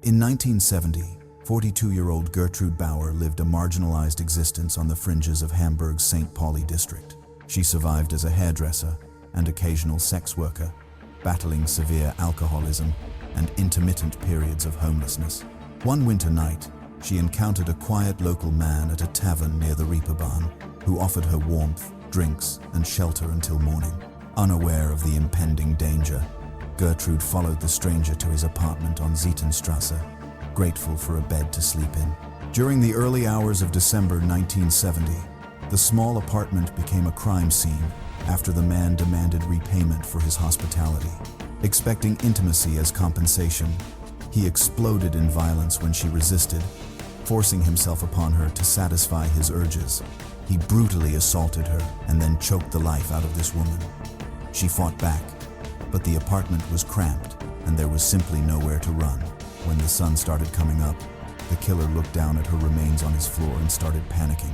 In 1970, 42-year-old Gertrude Bauer lived a marginalized existence on the fringes of Hamburg's St. Pauli district. She survived as a hairdresser and occasional sex worker, battling severe alcoholism and intermittent periods of homelessness. One winter night, she encountered a quiet local man at a tavern near the Reeperbahn who offered her warmth, drinks, and shelter until morning. Unaware of the impending danger, Gertrude followed the stranger to his apartment on Zietenstrasse, grateful for a bed to sleep in. During the early hours of December 1970, the small apartment became a crime scene after the man demanded repayment for his hospitality. Expecting intimacy as compensation, he exploded in violence when she resisted, forcing himself upon her to satisfy his urges. He brutally assaulted her and then choked the life out of this woman. She fought back, but the apartment was cramped and there was simply nowhere to run. When the sun started coming up, the killer looked down at her remains on his floor and started panicking.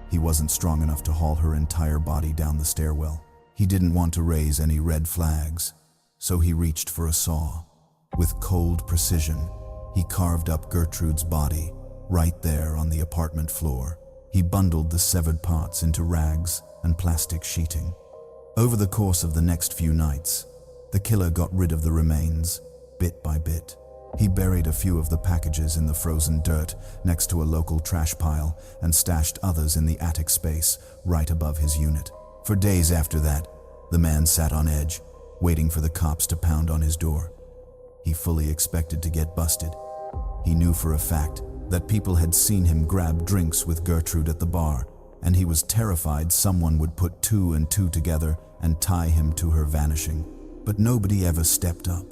He wasn't strong enough to haul her entire body down the stairwell. He didn't want to raise any red flags, so he reached for a saw. With cold precision, he carved up Gertrude's body right there on the apartment floor. He bundled the severed parts into rags and plastic sheeting. Over the course of the next few nights, the killer got rid of the remains, bit by bit. He buried a few of the packages in the frozen dirt next to a local trash pile and stashed others in the attic space right above his unit. For days after that, the man sat on edge, waiting for the cops to pound on his door. He fully expected to get busted. He knew for a fact that people had seen him grab drinks with Gertrude at the bar, and he was terrified someone would put two and two together and tie him to her vanishing. But nobody ever stepped up.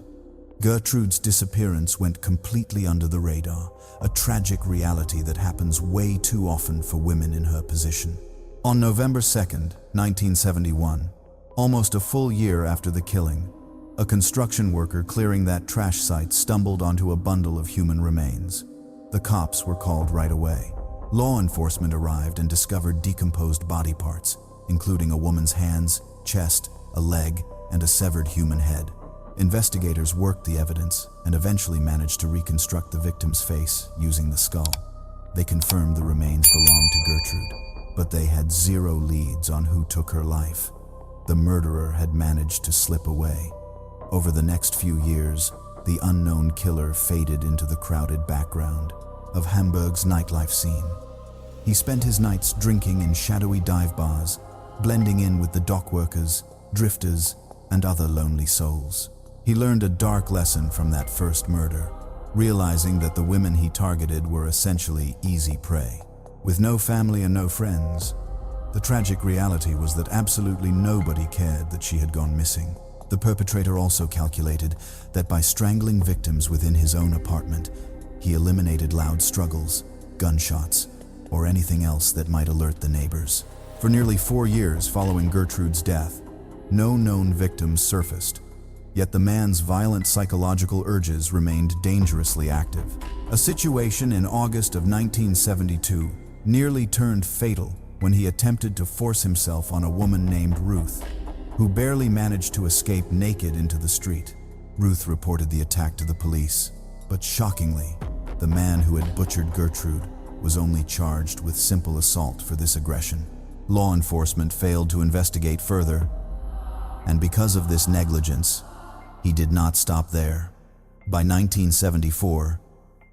Gertrude's disappearance went completely under the radar, a tragic reality that happens way too often for women in her position. On November 2nd, 1971, almost a full year after the killing, a construction worker clearing that trash site stumbled onto a bundle of human remains. The cops were called right away. Law enforcement arrived and discovered decomposed body parts, including a woman's hands, chest, a leg, and a severed human head. Investigators worked the evidence and eventually managed to reconstruct the victim's face using the skull. They confirmed the remains belonged to Gertrude, but they had zero leads on who took her life. The murderer had managed to slip away. Over the next few years, the unknown killer faded into the crowded background of Hamburg's nightlife scene. He spent his nights drinking in shadowy dive bars, blending in with the dock workers, drifters, and other lonely souls. He learned a dark lesson from that first murder, realizing that the women he targeted were essentially easy prey. With no family and no friends, the tragic reality was that absolutely nobody cared that she had gone missing. The perpetrator also calculated that by strangling victims within his own apartment, he eliminated loud struggles, gunshots, or anything else that might alert the neighbors. For nearly 4 years following Gertrude's death, no known victims surfaced, yet the man's violent psychological urges remained dangerously active. A situation in August of 1972 nearly turned fatal when he attempted to force himself on a woman named Ruth, who barely managed to escape naked into the street. Ruth reported the attack to the police, but shockingly, the man who had butchered Gertrude was only charged with simple assault for this aggression. Law enforcement failed to investigate further, and because of this negligence, he did not stop there. By 1974,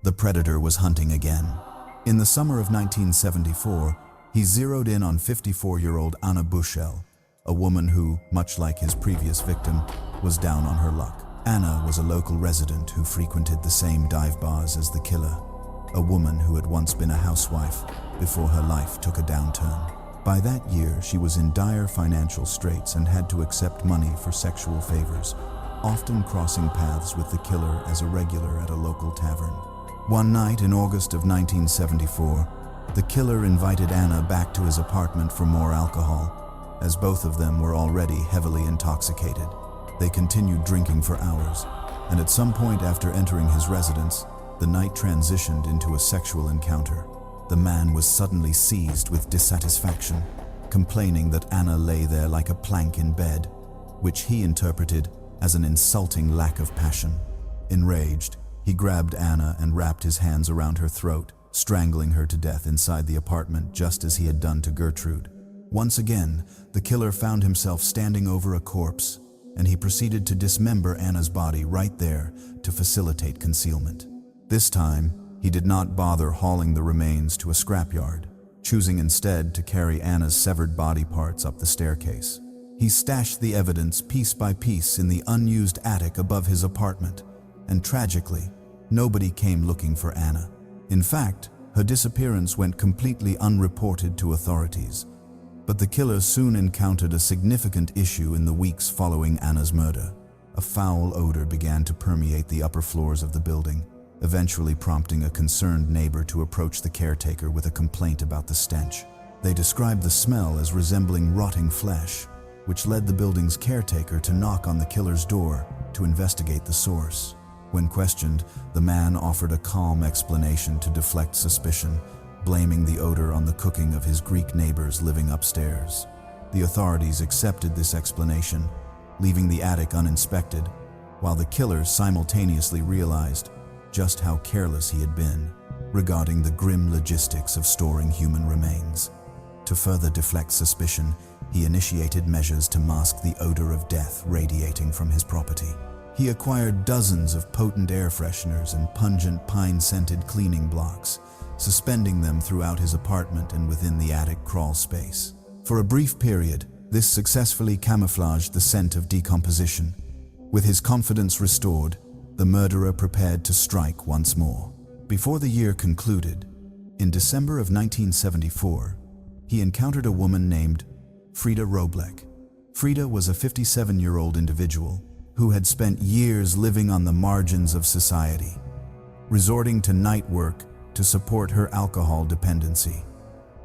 the predator was hunting again. In the summer of 1974, he zeroed in on 54-year-old Anna Buschel, a woman who, much like his previous victim, was down on her luck. Anna was a local resident who frequented the same dive bars as the killer, a woman who had once been a housewife before her life took a downturn. By that year, she was in dire financial straits and had to accept money for sexual favors, often crossing paths with the killer as a regular at a local tavern. One night in August of 1974, the killer invited Anna back to his apartment for more alcohol, as both of them were already heavily intoxicated. They continued drinking for hours, and at some point after entering his residence, the night transitioned into a sexual encounter. The man was suddenly seized with dissatisfaction, complaining that Anna lay there like a plank in bed, which he interpreted as an insulting lack of passion. Enraged, He grabbed Anna and wrapped his hands around her throat, strangling her to death inside the apartment just as he had done to Gertrude. Once again, the killer found himself standing over a corpse, and he proceeded to dismember Anna's body right there to facilitate concealment. This time, he did not bother hauling the remains to a scrapyard, choosing instead to carry Anna's severed body parts up the staircase. He stashed the evidence piece by piece in the unused attic above his apartment, and tragically, nobody came looking for Anna. In fact, her disappearance went completely unreported to authorities. But the killer soon encountered a significant issue in the weeks following Anna's murder. A foul odor began to permeate the upper floors of the building, eventually prompting a concerned neighbor to approach the caretaker with a complaint about the stench. They described the smell as resembling rotting flesh, which led the building's caretaker to knock on the killer's door to investigate the source. When questioned, the man offered a calm explanation to deflect suspicion, blaming the odor on the cooking of his Greek neighbors living upstairs. The authorities accepted this explanation, leaving the attic uninspected, while the killer simultaneously realized just how careless he had been regarding the grim logistics of storing human remains. To further deflect suspicion, he initiated measures to mask the odor of death radiating from his property. He acquired dozens of potent air fresheners and pungent pine-scented cleaning blocks, suspending them throughout his apartment and within the attic crawl space. For a brief period, this successfully camouflaged the scent of decomposition. With his confidence restored, the murderer prepared to strike once more. Before the year concluded, in December of 1974, he encountered a woman named Frida Roblek. Frida was a 57-year-old individual who had spent years living on the margins of society, resorting to night work to support her alcohol dependency.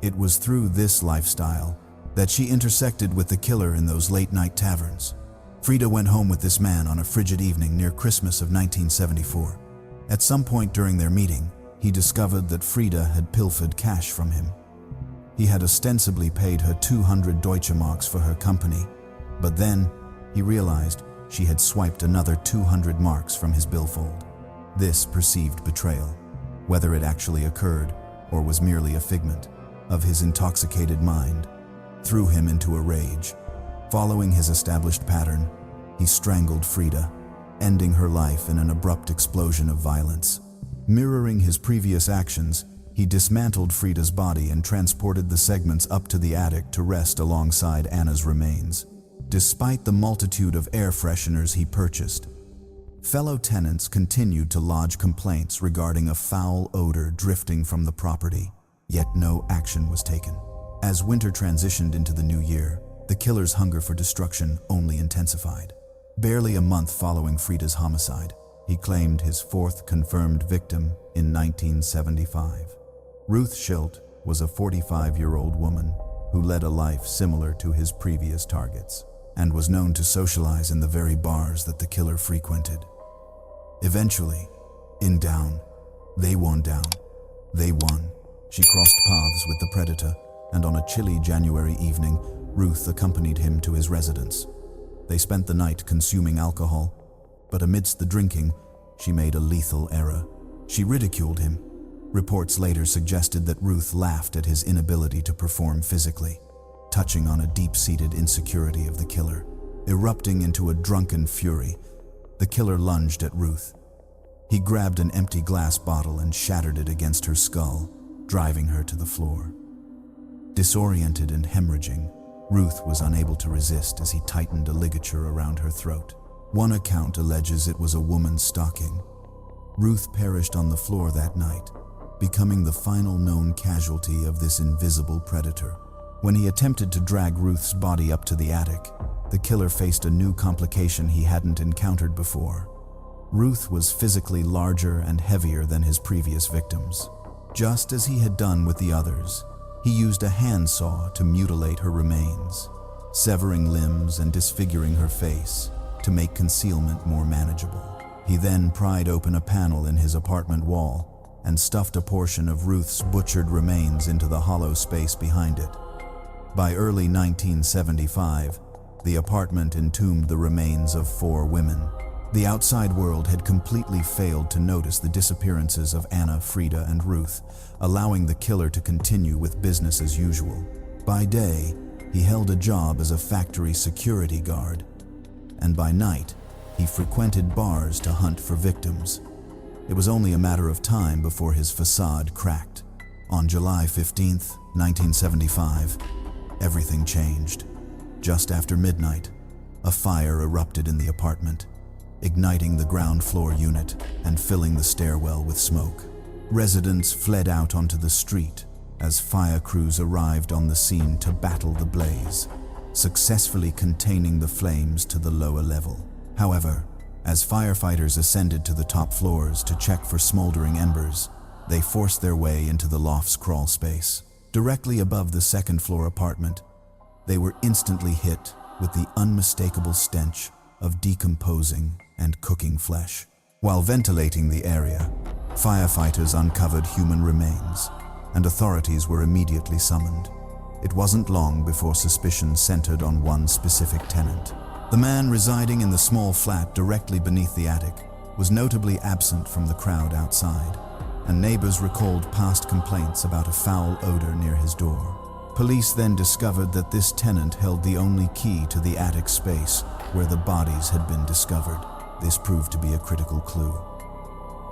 It was through this lifestyle that she intersected with the killer in those late-night taverns. Frida went home with this man on a frigid evening near Christmas of 1974. At some point during their meeting, he discovered that Frida had pilfered cash from him. He had ostensibly paid her 200 Deutsche Marks for her company, but then he realized she had swiped another 200 marks from his billfold. This perceived betrayal, whether it actually occurred or was merely a figment of his intoxicated mind, threw him into a rage. Following his established pattern, he strangled Frida, ending her life in an abrupt explosion of violence. Mirroring his previous actions, he dismantled Frida's body and transported the segments up to the attic to rest alongside Anna's remains. Despite the multitude of air fresheners he purchased, fellow tenants continued to lodge complaints regarding a foul odor drifting from the property, yet no action was taken. As winter transitioned into the new year, the killer's hunger for destruction only intensified. Barely a month following Frida's homicide, he claimed his fourth confirmed victim in 1975. Ruth Schilt was a 45-year-old woman who led a life similar to his previous targets and was known to socialize in the very bars that the killer frequented. Eventually, in down, they won. She crossed paths with the predator, and on a chilly January evening, Ruth accompanied him to his residence. They spent the night consuming alcohol, but amidst the drinking, she made a lethal error. She ridiculed him. Reports later suggested that Ruth laughed at his inability to perform physically, touching on a deep-seated insecurity of the killer. Erupting into a drunken fury, the killer lunged at Ruth. He grabbed an empty glass bottle and shattered it against her skull, driving her to the floor. Disoriented and hemorrhaging, Ruth was unable to resist as he tightened a ligature around her throat. One account alleges it was a woman's stocking. Ruth perished on the floor that night, becoming the final known casualty of this invisible predator. When he attempted to drag Ruth's body up to the attic, the killer faced a new complication he hadn't encountered before. Ruth was physically larger and heavier than his previous victims. Just as he had done with the others, he used a handsaw to mutilate her remains, severing limbs and disfiguring her face to make concealment more manageable. He then pried open a panel in his apartment wall and stuffed a portion of Ruth's butchered remains into the hollow space behind it. By early 1975, the apartment entombed the remains of 4 women, The outside world had completely failed to notice the disappearances of Anna, Frida, and Ruth, allowing the killer to continue with business as usual. By day, he held a job as a factory security guard, and by night, he frequented bars to hunt for victims. It was only a matter of time before his facade cracked. On July 15, 1975, everything changed. Just after midnight, a fire erupted in the apartment, igniting the ground floor unit and filling the stairwell with smoke. Residents fled out onto the street as fire crews arrived on the scene to battle the blaze, successfully containing the flames to the lower level. However, as firefighters ascended to the top floors to check for smoldering embers, they forced their way into the loft's crawl space. Directly above the second-floor apartment, they were instantly hit with the unmistakable stench of decomposing and cooking flesh. While ventilating the area, firefighters uncovered human remains, and authorities were immediately summoned. It wasn't long before suspicion centered on one specific tenant. The man residing in the small flat directly beneath the attic was notably absent from the crowd outside, and neighbors recalled past complaints about a foul odor near his door. Police then discovered that this tenant held the only key to the attic space where the bodies had been discovered. This proved to be a critical clue.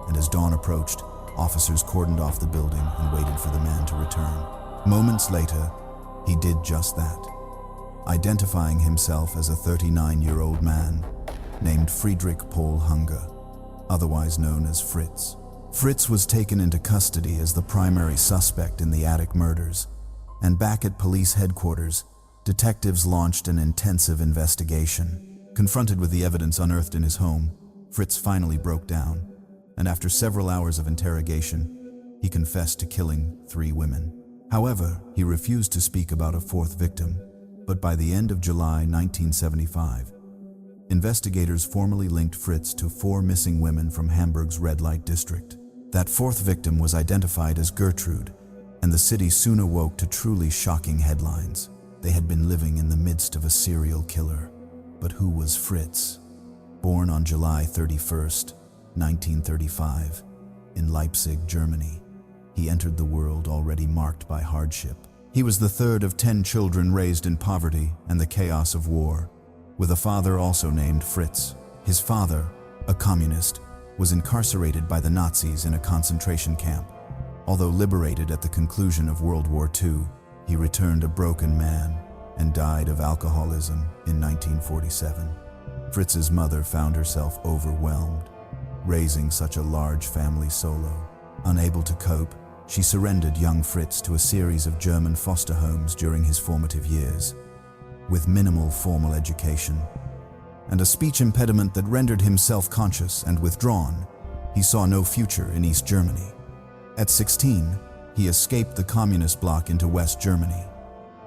And as dawn approached, officers cordoned off the building and waited for the man to return. Moments later, he did just that, identifying himself as a 39-year-old man named Friedrich Paul Honka, otherwise known as Fritz. Fritz was taken into custody as the primary suspect in the attic murders, and back at police headquarters, detectives launched an intensive investigation. Confronted with the evidence unearthed in his home, Fritz finally broke down, and after several hours of interrogation, he confessed to killing 3 women. However, he refused to speak about a 4th victim, but by the end of July 1975, investigators formally linked Fritz to 4 missing women from Hamburg's red light district. That 4th victim was identified as Gertrude, and the city soon awoke to truly shocking headlines. They had been living in the midst of a serial killer. But who was Fritz? Born on July 31st, 1935, in Leipzig, Germany, he entered the world already marked by hardship. He was the 3rd of 10 children raised in poverty and the chaos of war, with a father also named Fritz. His father, a communist, was incarcerated by the Nazis in a concentration camp. Although liberated at the conclusion of World War II, he returned a broken man and died of alcoholism in 1947. Fritz's mother found herself overwhelmed, raising such a large family solo. Unable to cope, she surrendered young Fritz to a series of German foster homes during his formative years. With minimal formal education and a speech impediment that rendered him self-conscious and withdrawn, he saw no future in East Germany. At 16, he escaped the communist bloc into West Germany.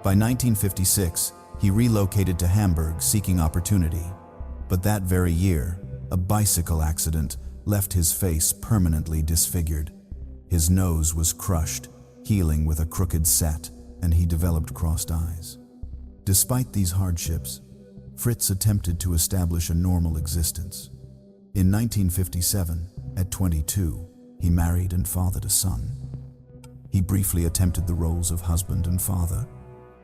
By 1956, he relocated to Hamburg seeking opportunity. But that very year, a bicycle accident left his face permanently disfigured. His nose was crushed, healing with a crooked set, and he developed crossed eyes. Despite these hardships, Fritz attempted to establish a normal existence. In 1957, at 22, he married and fathered a son. He briefly attempted the roles of husband and father,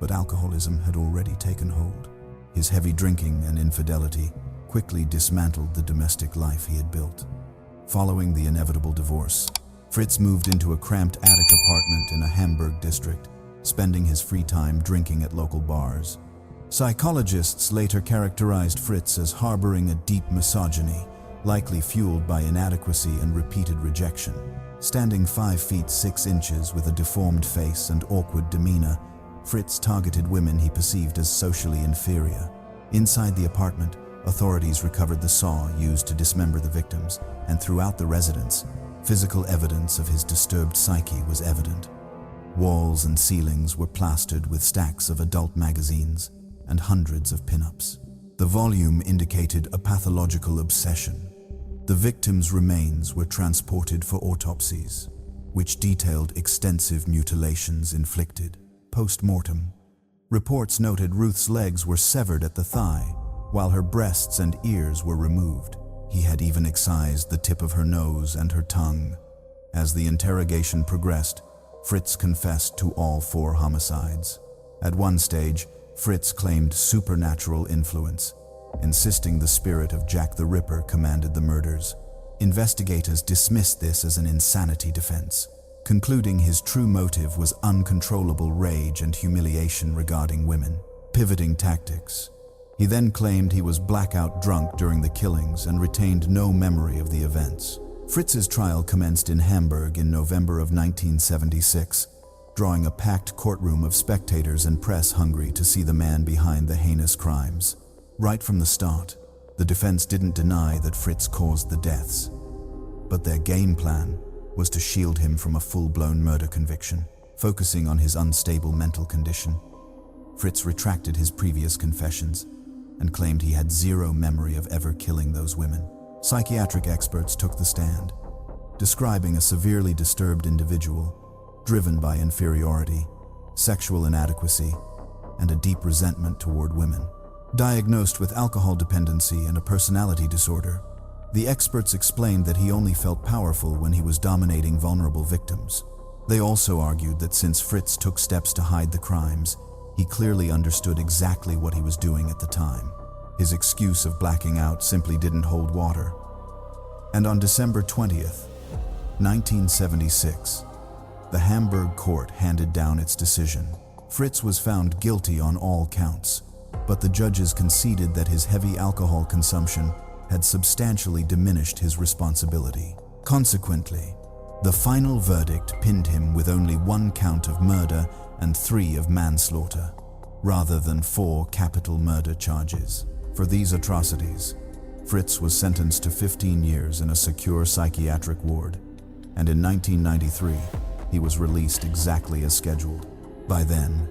but alcoholism had already taken hold. His heavy drinking and infidelity quickly dismantled the domestic life he had built. Following the inevitable divorce, Fritz moved into a cramped attic apartment in a Hamburg district, spending his free time drinking at local bars. Psychologists later characterized Fritz as harboring a deep misogyny, likely fueled by inadequacy and repeated rejection. Standing 5 feet 6 inches with a deformed face and awkward demeanor, Fritz targeted women he perceived as socially inferior. Inside the apartment, authorities recovered the saw used to dismember the victims, and throughout the residence, physical evidence of his disturbed psyche was evident. Walls and ceilings were plastered with stacks of adult magazines and hundreds of pin-ups. The volume indicated a pathological obsession. The victims' remains were transported for autopsies, which detailed extensive mutilations inflicted. Post-mortem, reports noted Ruth's legs were severed at the thigh, while her breasts and ears were removed. He had even excised the tip of her nose and her tongue. As the interrogation progressed, Fritz confessed to all 4 homicides. At one stage, Fritz claimed supernatural influence, insisting the spirit of Jack the Ripper commanded the murders. Investigators dismissed this as an insanity defense, concluding his true motive was uncontrollable rage and humiliation regarding women. Pivoting tactics. He then claimed he was blackout drunk during the killings and retained no memory of the events. Fritz's trial commenced in Hamburg in November of 1976, drawing a packed courtroom of spectators and press hungry to see the man behind the heinous crimes. Right from the start, the defense didn't deny that Fritz caused the deaths, but their game plan was to shield him from a full-blown murder conviction, focusing on his unstable mental condition. Fritz retracted his previous confessions and claimed he had zero memory of ever killing those women. Psychiatric experts took the stand, describing a severely disturbed individual, driven by inferiority, sexual inadequacy, and a deep resentment toward women. Diagnosed with alcohol dependency and a personality disorder, the experts explained that he only felt powerful when he was dominating vulnerable victims. They also argued that since Fritz took steps to hide the crimes, he clearly understood exactly what he was doing at the time. His excuse of blacking out simply didn't hold water. And on December 20th, 1976, the Hamburg court handed down its decision. Fritz was found guilty on all counts, but the judges conceded that his heavy alcohol consumption had substantially diminished his responsibility. Consequently, the final verdict pinned him with only 1 count of murder and 3 of manslaughter, rather than 4 capital murder charges. For these atrocities, Fritz was sentenced to 15 years in a secure psychiatric ward, and in 1993, he was released exactly as scheduled. By then,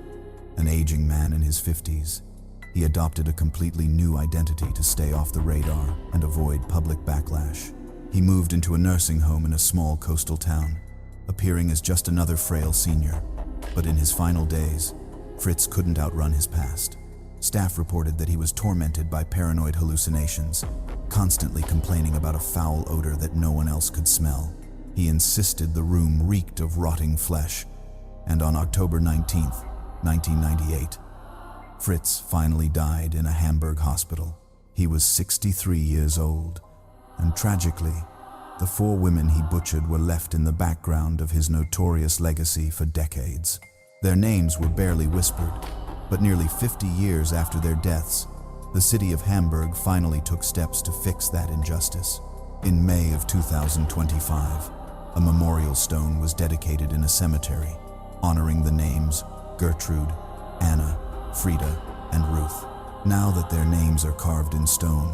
an aging man in his 50s, he adopted a completely new identity to stay off the radar and avoid public backlash. He moved into a nursing home in a small coastal town, appearing as just another frail senior. But in his final days, Fritz couldn't outrun his past. Staff reported that he was tormented by paranoid hallucinations, constantly complaining about a foul odor that no one else could smell. He insisted the room reeked of rotting flesh, and on October 19th, 1998, Fritz finally died in a Hamburg hospital. He was 63 years old, and tragically, the 4 women he butchered were left in the background of his notorious legacy for decades. Their names were barely whispered, but nearly 50 years after their deaths, the city of Hamburg finally took steps to fix that injustice. In May of 2025, a memorial stone was dedicated in a cemetery, honoring the names Gertrude, Anna, Frida, and Ruth. Now that their names are carved in stone,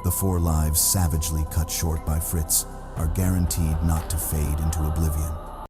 the 4 lives savagely cut short by Fritz are guaranteed not to fade into oblivion.